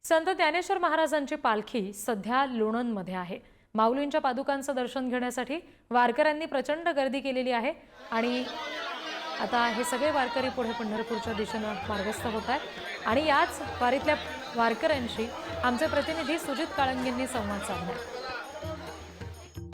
संत ज्ञानेश्वर महाराजांची पालखी सध्या लोणंदमध्ये आहे। माऊलींच्या पादुकांचं दर्शन घेण्यासाठी वारकऱ्यांनी प्रचंड गर्दी केलेली आहे आणि आता हे सगळे वारकरी पुढे पंढरपूरच्या दिशेने मार्गस्थ होत आहेत आणि याच वारीतल्या वारकऱ्यांशी आमचे प्रतिनिधी सुजित काळंगेंनी संवाद साधला।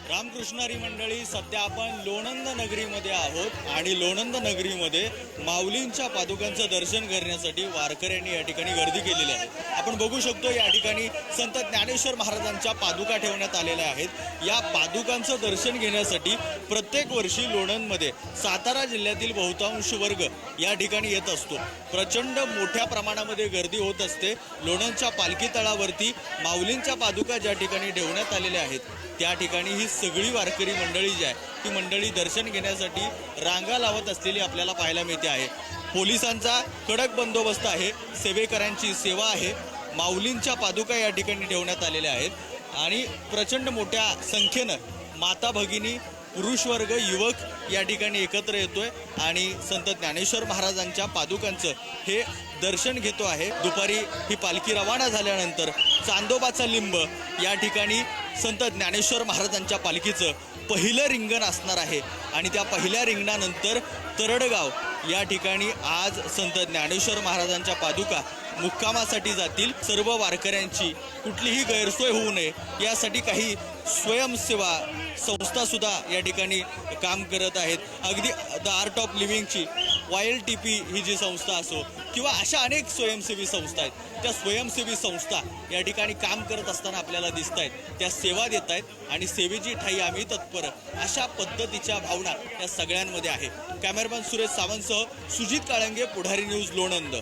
रामकृष्णारी मंडळी, सध्या आपण लोणंद नगरीमध्ये आहोत आणि लोणंद नगरीमध्ये माऊलींच्या पादुकांचं दर्शन करण्यासाठी वारकऱ्यांनी या ठिकाणी गर्दी केलेली आहे। आपण बघू शकतो या ठिकाणी संत ज्ञानेश्वर महाराजांच्या पादुका ठेवण्यात आलेल्या आहेत। या पादुकांचं दर्शन घेण्यासाठी प्रत्येक वर्षी लोणंदमध्ये सातारा जिल्ह्यातील बहुतांश वर्ग या ठिकाणी येत असतो। प्रचंड मोठ्या प्रमाणामध्ये गर्दी होत असते। लोणंदच्या पालखी तळावरती माऊलींच्या पादुका ज्या ठिकाणी ठेवण्यात आलेल्या आहेत त्या ठिकाणी ही सगळी वारकरी मंडळी जी आहे ती मंडळी दर्शन घेण्यासाठी रांगा लावत असलेली आपल्याला पाहायला मिळते आहे। पोलिसांचा कडक बंदोबस्त आहे, सेवेकरांची सेवा आहे। माऊलींच्या पादुका या ठिकाणी ठेवण्यात आलेल्या आहेत आणि प्रचंड मोठ्या संख्येनं माता भगिनी, पुरुष वर्ग, युवक या ठिकाणी एकत्र येतोय आणि संत ज्ञानेश्वर महाराजांच्या पादुकांचं हे दर्शन घेतो आहे। दुपारी ही पालखी रवाना झाल्यानंतर चांदोबाचा लिंब या ठिकाणी संत ज्ञानेश्वर महाराजांच्या पालखीचं पहिलं रिंगण असणार आहे आणि त्या पहिल्या रिंगणानंतर तरडगाव या ठिकाणी आज संत ज्ञानेश्वर महाराजांच्या पादुका मुक्कामासाठी जातील। सर्व वारकऱ्यांची कुठलीही गैरसोय होऊ नये यासाठी काही स्वयंसेवा संस्थासुद्धा या ठिकाणी काम करत आहेत। अगदी द आर्ट ऑफ लिव्हिंगची YLTP ही जी संस्था असो किंवा अशा अनेक स्वयंसेवी संस्था आहेत, त्या स्वयंसेवी संस्था या ठिकाणी काम करत असताना आपल्याला दिसत आहेत, त्या सेवा देत आहेत आणि सेवेची ठाई आम्ही तत्पर अशा पद्धतीच्या भावना या सगळ्यांमध्ये आहे। कॅमेरामॅन सुरेश सावंतसह सुजित काळंगे, पुढारी न्यूज, लोणंद।